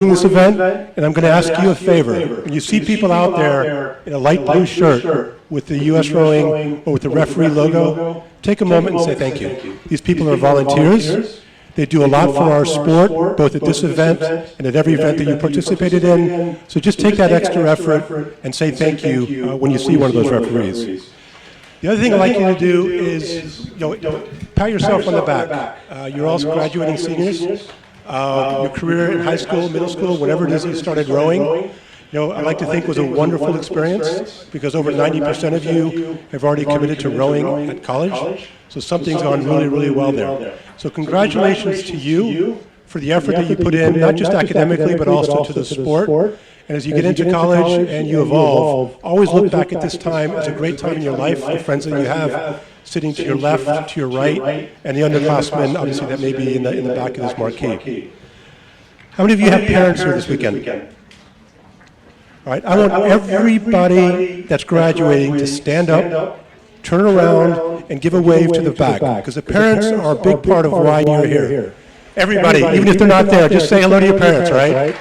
this event, and I'm going to ask you a favor. When you see people out there in a light blue shirt with the U.S. Rowing or with the referee logo, take a moment and say thank you. These people are volunteers. They do a lot for our sport, both at this event and at every event that you participated in. So just take that extra effort and say thank you when you see one of those referees. The other thing I'd like you to do is pat yourself on the back. You're all graduating seniors. Your career in high school, middle school, whatever it is you started rowing, I like to think was a wonderful experience because over 90% of you have already committed to rowing at college. So something's gone really, really well there. So congratulations to you for the effort that you put in, not just academically, but also to the sport. And as you get into college and you evolve, always look back at this time as a great time in your life, the friends that you have sitting to your left, to your right, and the underclassmen, obviously, that may be in the back of this marquee. How many of you have parents here this weekend? All right, I want everybody that's graduating to stand up, turn around, and give a wave to the back, because the parents are a big part of why you're here. Everybody, even if they're not there, just say hello to your parents, right?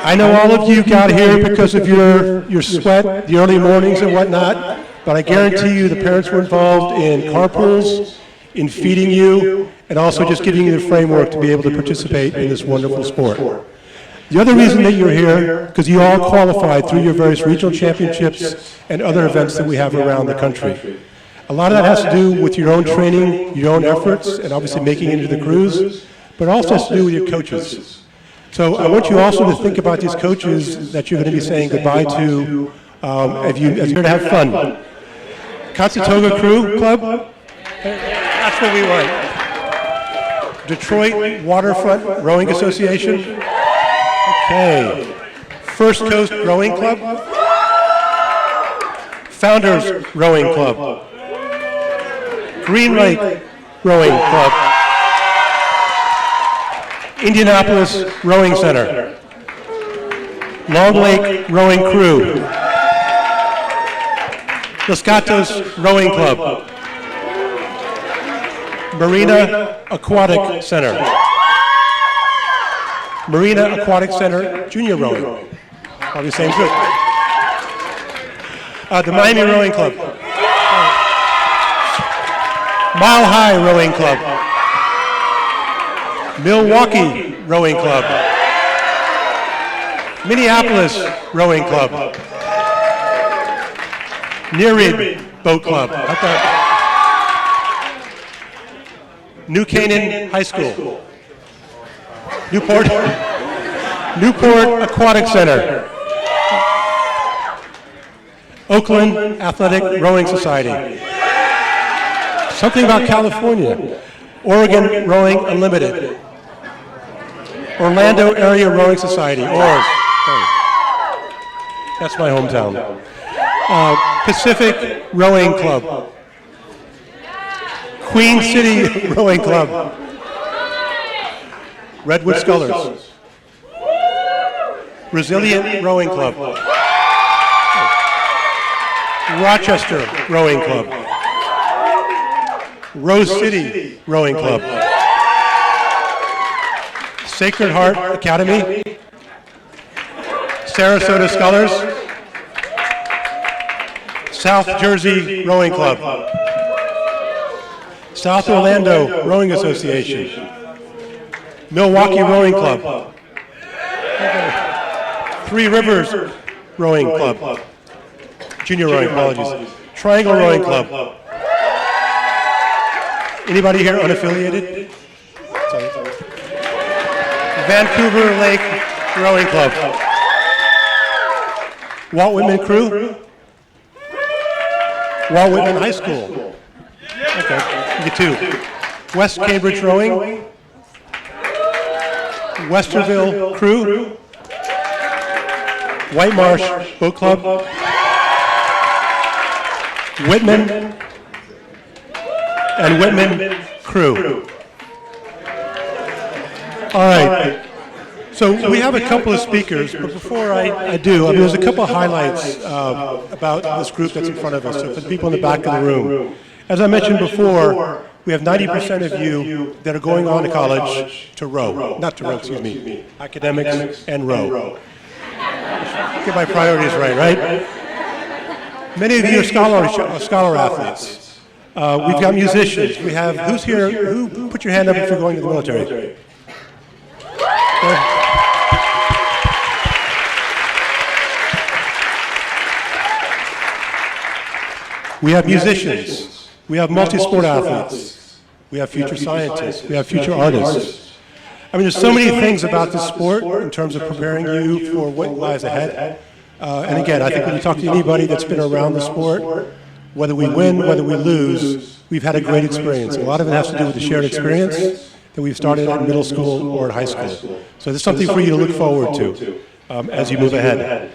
I know all of you got here because of your sweat, the early mornings and whatnot, but I guarantee you the parents were involved in carpools, in feeding you, and also just giving you the framework to be able to participate in this wonderful sport. The other reason that you're here, because you all qualified through your various regional championships and other events that we have around the country. A lot of that has to do with your own training, your own efforts, and obviously making it into the crews, but also has to do with your coaches. So I want you also to think about these coaches that you're going to be saying goodbye to as you're here to have fun. Conestoga Crew Club? That's what we want. Detroit Waterfront Rowing Association? Okay. First Coast Rowing Club? Founders Rowing Club? Green Lake Rowing Club? Indianapolis Rowing Center, Long Lake Rowing Crew, Los Gatos Rowing Club, Marina Aquatic Center, Marina Aquatic Center Junior Rowing, probably the same group, the Miami Rowing Club, Mile High Rowing Club, Milwaukee Rowing Club, Minneapolis Rowing Club, Nereid Boat Club, New Canaan High School, Newport Aquatic Center, Oakland Athletic Rowing Society, something about California, Oregon Rowing Unlimited, Orlando Area Rowing Society, ORS. That's my hometown. Pacific Rowing Club. Queen City Rowing Club. Redwood Scullers. Resilient Rowing Club. Rochester Rowing Club. Rose City Rowing Club. Sacred Heart Academy, Sarasota Scullers, South Jersey Rowing Club, South Orlando Rowing Association, Milwaukee Rowing Club, Three Rivers Rowing Club, Junior Rowing, apologies, Triangle Rowing Club. Anybody here unaffiliated? Vancouver Lake Rowing Club. Walt Whitman Crew? Walt Whitman High School. Okay, you get two. West Cambridge Rowing. Westerville Crew. White Marsh Boat Club. Whitman and Whitman Crew. All right, so we have a couple of speakers, but before I do, there's a couple of highlights about this group that's in front of us, so for the people in the back of the room. As I mentioned before, We have 90% of you that are going on to college to row, not to row, excuse me, academics and row. Get my priorities right? Many of you are scholar athletes. We've got musicians. We have, who's here, who, put your hand up if you're going to the military. We have musicians. We have multi-sport athletes. We have future scientists. We have future artists. I mean, there's so many things about this sport in terms of preparing you for what lies ahead. And again, I think when you talk to anybody that's been around the sport, whether we win, whether we lose, we've had a great experience. A lot of it has to do with the shared experience that we've started at middle school or at high school. So there's something for you to look forward to as you move ahead.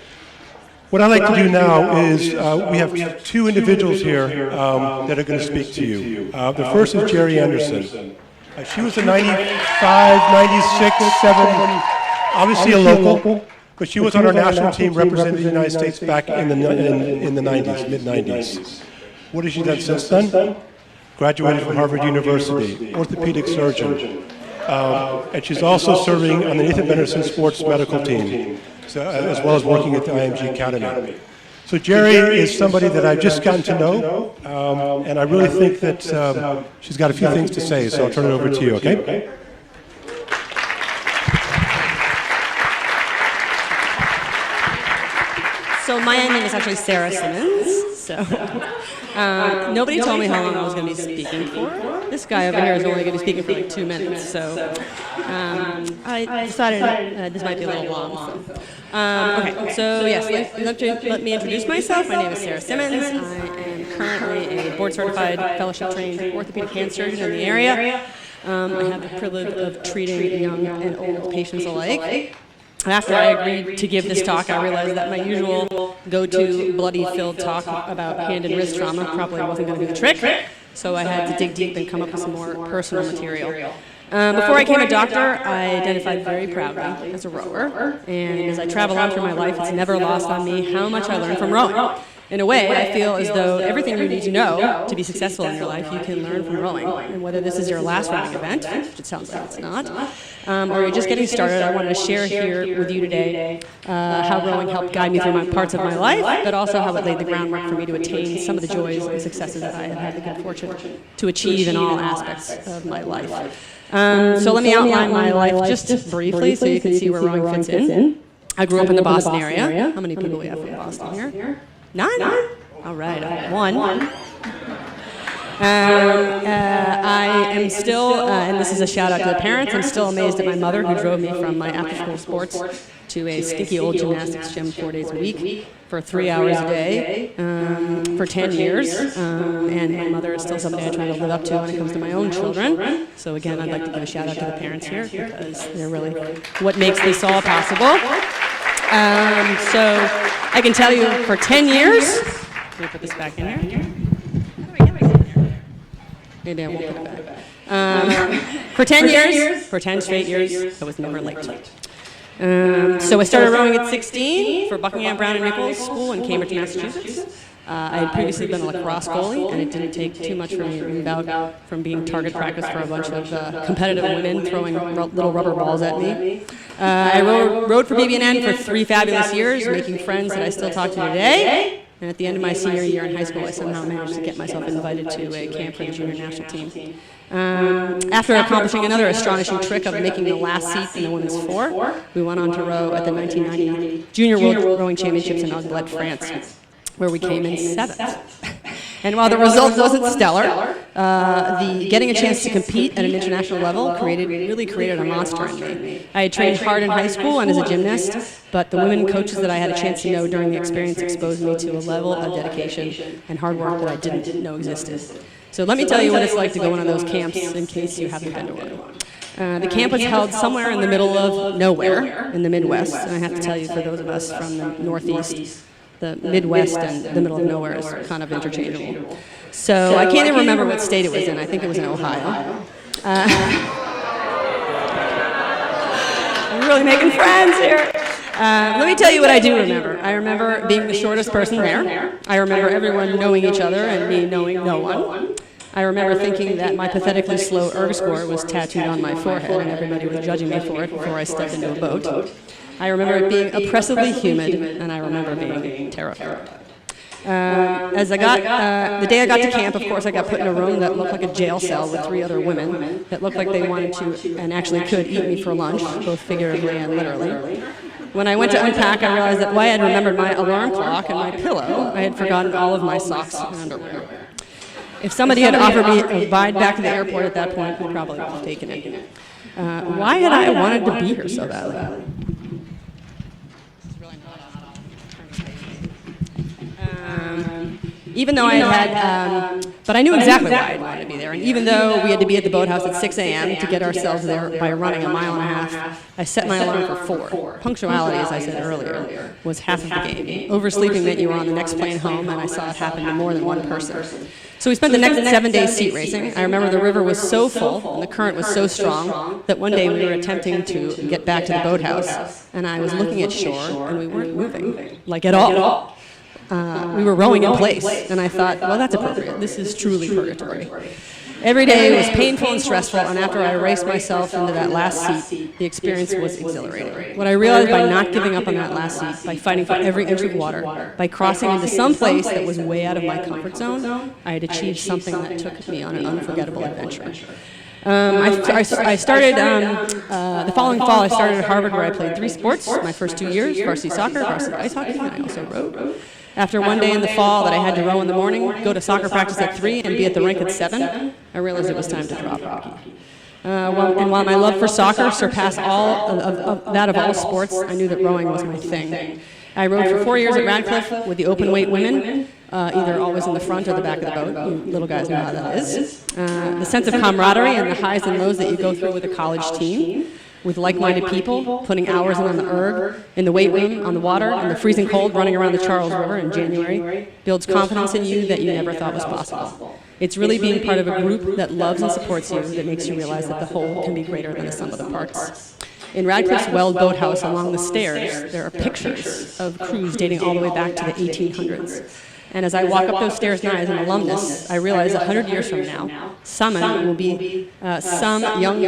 What I'd like to do now is we have two individuals here that are going to speak to you. The first is Jerry Anderson. She was a 95, 96, 7, obviously a local. But she was on our national team representing the United States back in the 90s, mid-90s. What has she done since then? Graduated from Harvard University, orthopedic surgeon. And she's also serving on the Nathan Benderson Sports Medical Team, as well as working at the IMG Academy. So Jerry is somebody that I've just gotten to know, and I really think that she's got a few things to say, so I'll turn it over to you, okay? So my name is actually Sarah Simmons. So nobody told me how long I was going to be speaking for. This guy over here is only going to be speaking for like 2 minutes. So I decided this might be a little long. Okay, so yes, let me introduce myself. My name is Sarah Simmons. I am currently a board-certified, fellowship-trained orthopedic hand surgeon in the area. I have the privilege of treating young and old patients alike. After I agreed to give this talk, I realized that my usual go-to bloody-filled talk about hand and wrist trauma probably wasn't going to do the trick, so I had to dig deep and come up with some more personal material. Before I became a doctor, I identified very proudly as a rower, and as I travel on through my life, it's never lost on me how much I learned from rowing. In a way, I feel as though everything you need to know to be successful in your life, you can learn from rowing. And whether this is your last rowing event, which it sounds like it's not, or you're just getting started, I wanted to share here with you today how rowing helped guide me through parts of my life, but also how it laid the groundwork for me to attain some of the joys and successes that I have had the good fortune to achieve in all aspects of my life. So let me outline my life just briefly so you can see where rowing fits in. I grew up in the Boston area. How many people do we have from Boston here? 9? All right, 1. I am still, and this is a shout out to the parents, I'm still amazed at my mother who drove me from my after-school sports to a stinky old gymnastics gym 4 days a week for 3 hours a day for 10 years. And my mother is still somebody I try to live up to when it comes to my own children. So again, I'd like to give a shout out to the parents here because they're really what makes this all possible. So I can tell you for 10 years, let me put this back in here. Maybe I won't put it back. For 10 years, for 10 straight years, I was never late. So I started rowing at 16 for Buckingham, Brown and Nichols School in Cambridge, Massachusetts. I had previously been a lacrosse goalie, and it didn't take too much for me to move out from being target practice for a bunch of competitive women throwing little rubber balls at me. I rowed for BB&N for 3 fabulous years, making friends that I still talk to today. And at the end of my senior year in high school, I somehow managed to get myself invited to a camp for the junior national team. After accomplishing another astonishing trick of making the last seat in the women's 4, we went on to row at the 1990 Junior World Rowing Championships in Anglet, France, where we came in 7th. And while the result wasn't stellar, getting a chance to compete at an international level really created a monster in me. I had trained hard in high school and as a gymnast, but the women coaches that I had a chance to know during the experience exposed me to a level of dedication and hard work that I didn't know existed. So let me tell you what it's like to go one of those camps in case you haven't been to one. The camp was held somewhere in the middle of nowhere in the Midwest, and I have to tell you, for those of us from the Northeast, the Midwest and the middle of nowhere is kind of interchangeable. So I can't even remember what state it was in. I think it was in Ohio. I'm really making friends here. Let me tell you what I do remember. I remember being the shortest person there. I remember everyone knowing each other and me knowing no one. I remember thinking that my pathetically slow erg score was tattooed on my forehead and everybody was judging me for it before I stepped into a boat. I remember it being oppressively humid, and I remember being terrified. As I got, the day I got to camp, of course, I got put in a room that looked like a jail cell with 3 other women that looked like they wanted to and actually could eat me for lunch, both figuratively and literally. When I went to unpack, I realized that while I had remembered my alarm clock and my pillow, I had forgotten all of my socks and underwear. If somebody had offered me a ride back to the airport at that point, I probably would have taken it. Why had I wanted to be here so badly? Even though I had, but I knew exactly why I wanted to be there. And even though we had to be at the boathouse at 6 a.m. to get ourselves there by running 1.5 miles, I set my alarm for 4. Punctuality, as I said earlier, was half of the game. Oversleeping meant you were on the next plane home, and I saw it happen to more than one person. So we spent the next 7 days seat racing. I remember the river was so full and the current was so strong that one day we were attempting to get back to the boathouse, and I was looking at shore, and we weren't moving, like at all. We were rowing in place, and I thought, well, that's appropriate. This is truly purgatory. Every day was painful and stressful, and after I raced myself into that last seat, the experience was exhilarating. What I realized by not giving up on that last seat, by fighting for every inch of water, by crossing into some place that was way out of my comfort zone, I had achieved something that took me on an unforgettable adventure. I started, the following fall, I started at Harvard, where I played 3 sports. My first 2 years, varsity soccer, varsity ice hockey, and I also rowed. After one day in the fall that I had to row in the morning, go to soccer practice at 3, and be at the rink at 7, I realized it was time to drop hockey. And while my love for soccer surpassed all of that of all sports, I knew that rowing was my thing. I rowed for 4 years at Radcliffe with the open weight women, either always in the front or the back of the boat. You little guys know how that is. The sense of camaraderie and the highs and lows that you go through with a college team, with like-minded people, putting hours in on the erg, in the weight room, on the water, in the freezing cold, running around the Charles River in January, builds confidence in you that you never thought was possible. It's really being part of a group that loves and supports you that makes you realize that the whole can be greater than the sum of the parts. In Radcliffe's Weld Boathouse along the stairs, there are pictures of crews dating all the way back to the 1800s. And as I walk up those stairs now as an alumnus, I realize 100 years from now, some young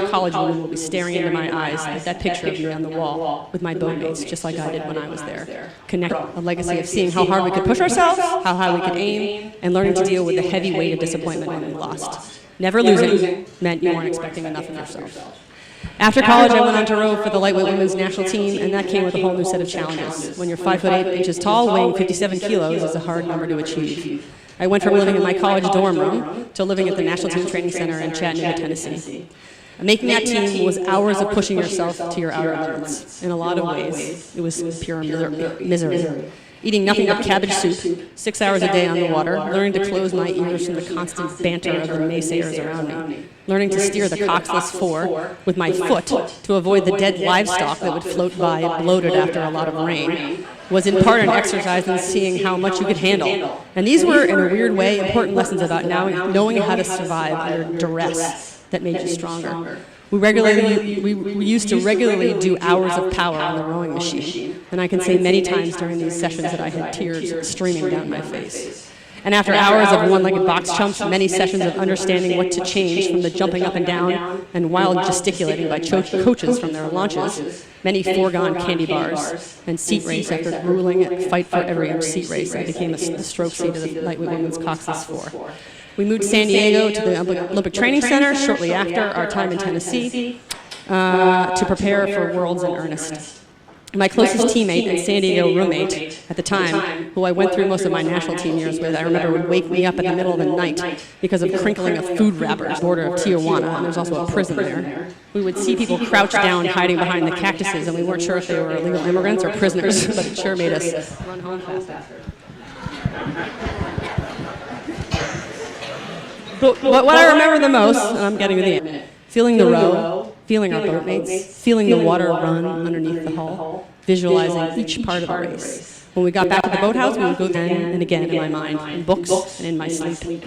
college woman will be staring into my eyes at that picture of me on the wall with my boatmates, just like I did when I was there. Connect a legacy of seeing how hard we could push ourselves, how high we could aim, and learning to deal with the heavy weight of disappointment when we lost. Never losing meant you weren't expecting enough of yourself. After college, I went on to row for the lightweight women's national team, and that came with a whole new set of challenges. When you're 5'8" tall, weighing 57 kilos is a hard number to achieve. I went from living in my college dorm room to living at the National Team Training Center in Chattanooga, Tennessee. Making that team was hours of pushing yourself to your outer limits. In a lot of ways, it was pure misery. Eating nothing but cabbage soup, 6 hours a day on the water, learning to close my ears from the constant banter of the naysayers around me, learning to steer the coxless 4 with my foot to avoid the dead livestock that would float by bloated after a lot of rain, was in part an exercise in seeing how much you could handle. And these were, in a weird way, important lessons about knowing how to survive under duress that made you stronger. We used to regularly do hours of power on the rowing machine, and I can say many times during these sessions that I had tears streaming down my face. And after hours of one-legged box jumps, many sessions of understanding what to change from the jumping up and down and wild gesticulating by coaches from their launches, many foregone candy bars, and seat race after grueling fight for every inch seat race, I became the stroke seat of the lightweight women's coxless 4. We moved to San Diego to the Olympic Training Center shortly after our time in Tennessee to prepare for Worlds in earnest. My closest teammate and San Diego roommate at the time, who I went through most of my national team years with, I remember would wake me up in the middle of the night because of crinkling of food wrappers on the border of Tijuana, and there's also a prison there. We would see people crouched down hiding behind the cactuses, and we weren't sure if they were illegal immigrants or prisoners, but it sure made us run home faster. But what I remember the most, and I'm getting to the end, feeling the row, feeling our boatmates, feeling the water run underneath the hull, visualizing each part of the race. When we got back to the boathouse, we would go again and again in my mind, in books and in my sleep.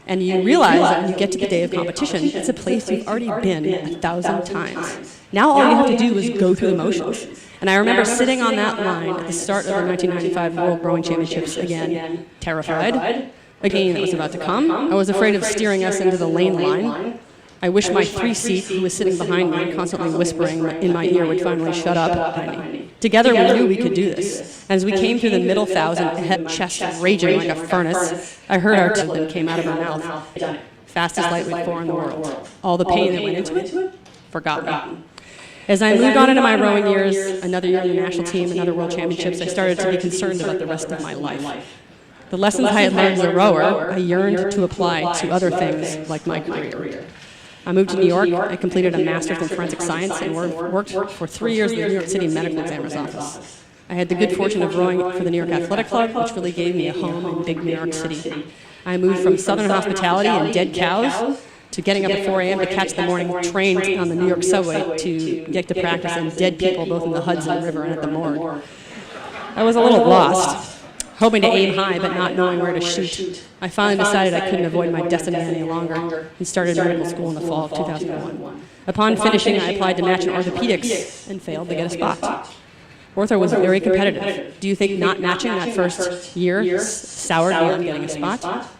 And you realize that when you get to the day of competition, it's a place you've already been 1,000 times. Now all you have to do is go through the motions. And I remember sitting on that line at the start of the 1995 World Rowing Championships again, terrified, a gain that was about to come. I was afraid of steering us into the lane line. I wish my 3-seat, who was sitting behind me and constantly whispering in my ear, would finally shut up behind me. Together, we knew we could do this. As we came through the middle thousand, chest raging like a furnace, I heard our tooth that came out of her mouth. Fastest lightweight 4 in the world. All the pain that went into it, forgotten. As I moved on into my rowing years, another year in the national team, another world championships, I started to be concerned about the rest of my life. The lessons I had learned as a rower, I yearned to apply to other things like my career. I moved to New York. I completed a master's in forensic science and worked for 3 years in the New York City medical examiner's office. I had the good fortune of rowing for the New York Athletic Club, which really gave me a home in big New York City. I moved from Southern hospitality and dead cows to getting up at 4 a.m. to catch the morning train on the New York subway to get to practice in dead people both in the Hudson River and at the morgue. I was a little lost, hoping to aim high but not knowing where to shoot. I finally decided I couldn't avoid my destiny any longer and started medical school in the fall of 2001. Upon finishing, I applied to match in orthopedics and failed to get a spot. Ortho was very competitive. Do you think not matching that first year soured me on getting a spot?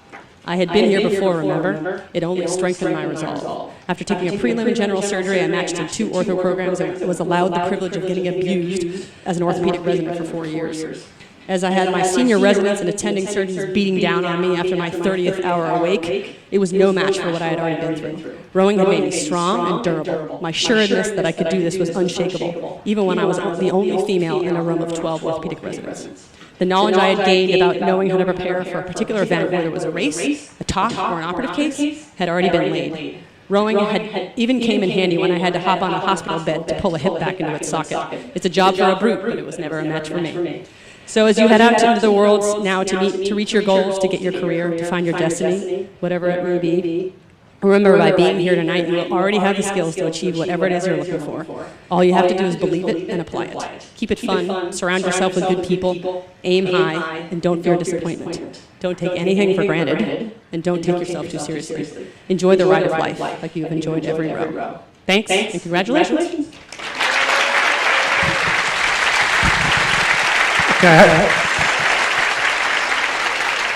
I had been here before, remember? It only strengthened my resolve. After taking a prelim in general surgery, I matched in 2 ortho programs and was allowed the privilege of getting abused as an orthopedic resident for 4 years. As I had my senior residents and attending surgeons beating down on me after my 30th hour awake, it was no match for what I had already been through. Rowing had made me strong and durable. My assuredness that I could do this was unshakable, even when I was the only female in a room of 12 orthopedic residents. The knowledge I had gained about knowing how to prepare for a particular event, whether it was a race, a talk, or an operative case, had already been laid. Rowing had even came in handy when I had to hop on a hospital bed to pull a hip back into its socket. It's a job for a brute, but it was never a match for me. So as you head out into the world now to reach your goals, to get your career, to find your destiny, whatever it may be, remember, by being here tonight, you will already have the skills to achieve whatever it is you're looking for. All you have to do is believe it and apply it. Keep it fun, surround yourself with good people, aim high, and don't fear disappointment. Don't take anything for granted, and don't take yourself too seriously. Enjoy the ride of life like you have enjoyed every row. Thanks, and congratulations.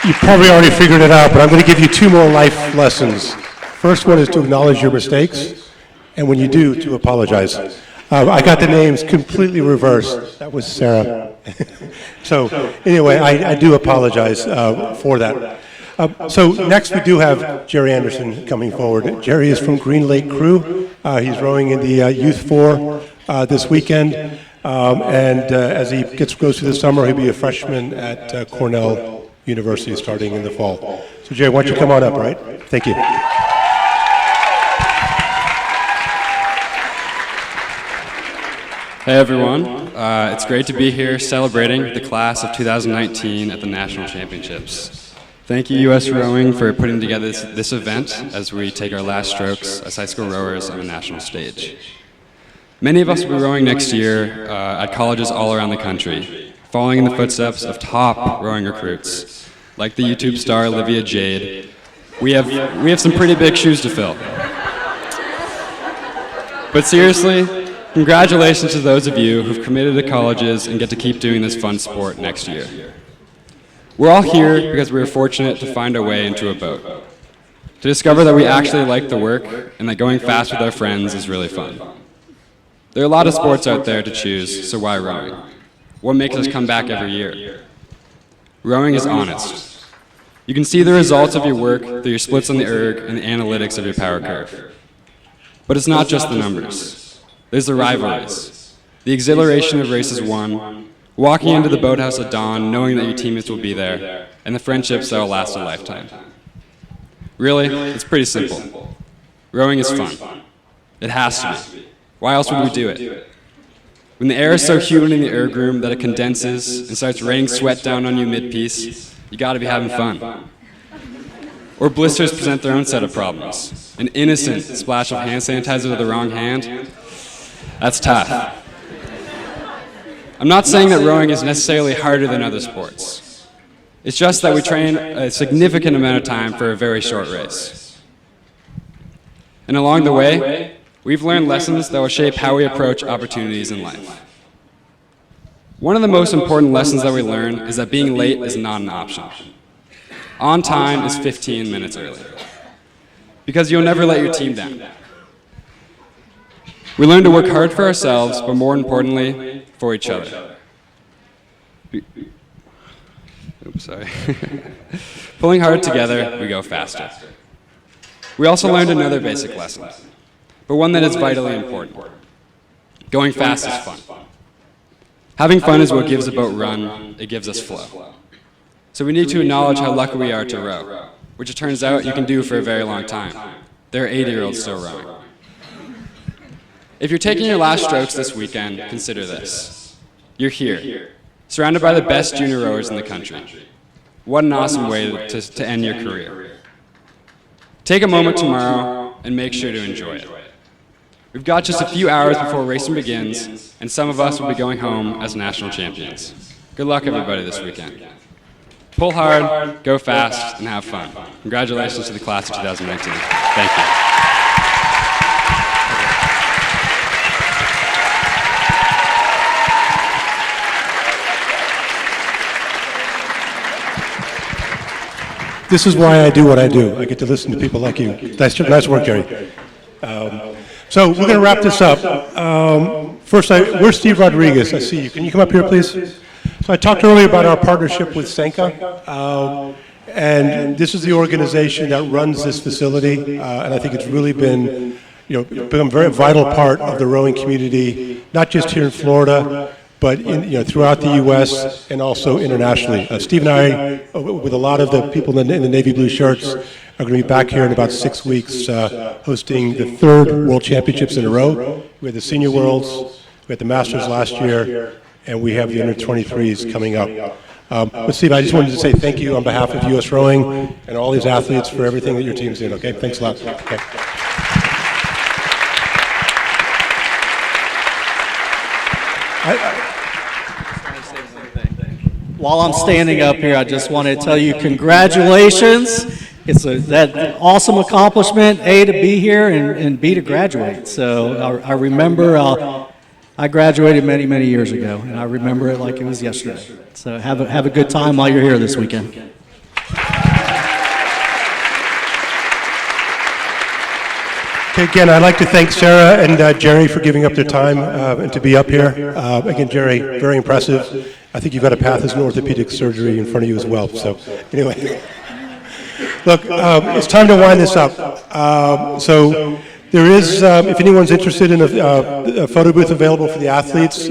You probably already figured it out, but I'm going to give you 2 more life lessons. First one is to acknowledge your mistakes, and when you do, to apologize. I got the names completely reversed. That was Sarah. So anyway, I do apologize for that. So next we do have Jerry Anderson coming forward. Jerry is from Green Lake Crew. He's rowing in the Youth 4 this weekend. And as he goes through the summer, he'll be a freshman at Cornell University starting in the fall. So Jerry, why don't you come on up, all right? Thank you. Hey everyone, it's great to be here celebrating the class of 2019 at the National Championships. Thank you US Rowing for putting together this event as we take our last strokes as high school rowers on the national stage. Many of us will be rowing next year at colleges all around the country, following in the footsteps of top rowing recruits, like the YouTube star Olivia Jade. We have some pretty big shoes to fill. But seriously, congratulations to those of you who've committed to colleges and get to keep doing this fun sport next year. We're all here because we were fortunate to find our way into a boat, to discover that we actually like the work and that going fast with our friends is really fun. There are a lot of sports out there to choose, so why rowing? What makes us come back every year? Rowing is honest. You can see the results of your work through your splits on the erg and the analytics of your power curve. But it's not just the numbers. There's the rivalries, the exhilaration of races won, walking into the boathouse at dawn knowing that your teammates will be there, and the friendships that will last a lifetime. Really, it's pretty simple. Rowing is fun. It has to be. Why else would we do it? When the air is so humid in the erg room that it condenses and starts raining sweat down on you mid-piece, you gotta be having fun. Or blisters present their own set of problems. An innocent splash of hand sanitizer with the wrong hand, that's tough. I'm not saying that rowing is necessarily harder than other sports. It's just that we train a significant amount of time for a very short race. And along the way, we've learned lessons that will shape how we approach opportunities in life. One of the most important lessons that we learn is that being late is not an option. On time is 15 minutes early. Because you'll never let your team down. We learn to work hard for ourselves, but more importantly, for each other. Oops, sorry. Pulling hard together, we go faster. We also learned another basic lesson, but one that is vitally important. Going fast is fun. Having fun is what gives a boat run, it gives us flow. So we need to acknowledge how lucky we are to row, which it turns out you can do for a very long time. There are 80-year-olds still rowing. If you're taking your last strokes this weekend, consider this. You're here, surrounded by the best junior rowers in the country. What an awesome way to end your career. Take a moment tomorrow and make sure to enjoy it. We've got just a few hours before racing begins, and some of us will be going home as national champions. Good luck, everybody, this weekend. Pull hard, go fast, and have fun. Congratulations to the class of 2019. Thank you. This is why I do what I do. I get to listen to people like you. Nice work, Gary. So we're going to wrap this up. First, where's Steve Rodriguez? I see you. Can you come up here, please? So I talked earlier about our partnership with Senka, and this is the organization that runs this facility, and I think it's really been, become a very vital part of the rowing community, not just here in Florida, but throughout the U.S. and also internationally. Steve and I, with a lot of the people in the navy blue shirts, are going to be back here in about 6 weeks, hosting the 3rd World Championships in a row. We had the Senior Worlds, we had the Masters last year, and we have the Under-23s coming up. But Steve, I just wanted to say thank you on behalf of U.S. Rowing and all these athletes for everything that your team's doing. Okay, thanks a lot. Okay. While I'm standing up here, I just want to tell you congratulations. It's that awesome accomplishment, A, to be here, and B, to graduate. So I remember I graduated many, many years ago, and I remember it like it was yesterday. So have a good time while you're here this weekend. Okay, again, I'd like to thank Sarah and Jerry for giving up their time and to be up here. Again, Jerry, very impressive. I think you've got a path as an orthopedic surgery in front of you as well. So anyway, look, it's time to wind this up. So there is, if anyone's interested in a photo booth available for the athletes,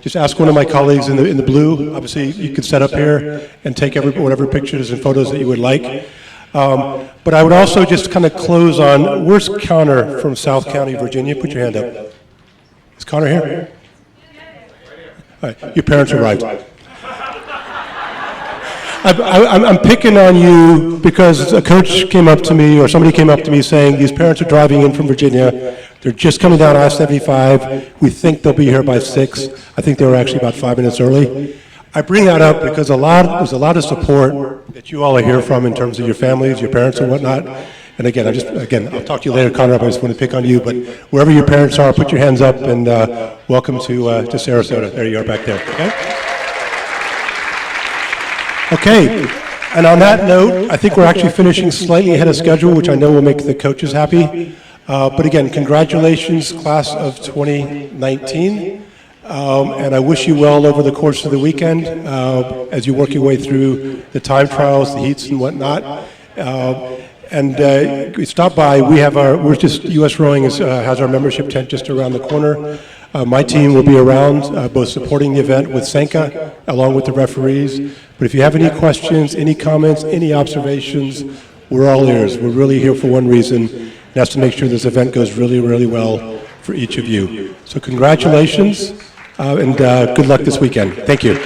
just ask one of my colleagues in the blue. Obviously, you could set up here and take whatever pictures and photos that you would like. But I would also just kind of close on, where's Connor from South County, Virginia? Put your hand up. Is Connor here? All right, your parents arrived. I'm picking on you because a coach came up to me, or somebody came up to me saying, these parents are driving in from Virginia. They're just coming down I-75. We think they'll be here by 6. I think they were actually about 5 minutes early. I bring that up because there's a lot of support that you all are here from in terms of your families, your parents and whatnot. And again, I'll talk to you later, Conrad, I just want to pick on you, but wherever your parents are, put your hands up and welcome to Sarasota. There you are back there, okay? Okay, and on that note, I think we're actually finishing slightly ahead of schedule, which I know will make the coaches happy. But again, congratulations, class of 2019. And I wish you well over the course of the weekend as you work your way through the time trials, the heats and whatnot. And stop by. U.S. Rowing has our membership tent just around the corner. My team will be around, both supporting the event with Senka, along with the referees. But if you have any questions, any comments, any observations, we're all ears. We're really here for one reason, and that's to make sure this event goes really, really well for each of you. So congratulations, and good luck this weekend. Thank you.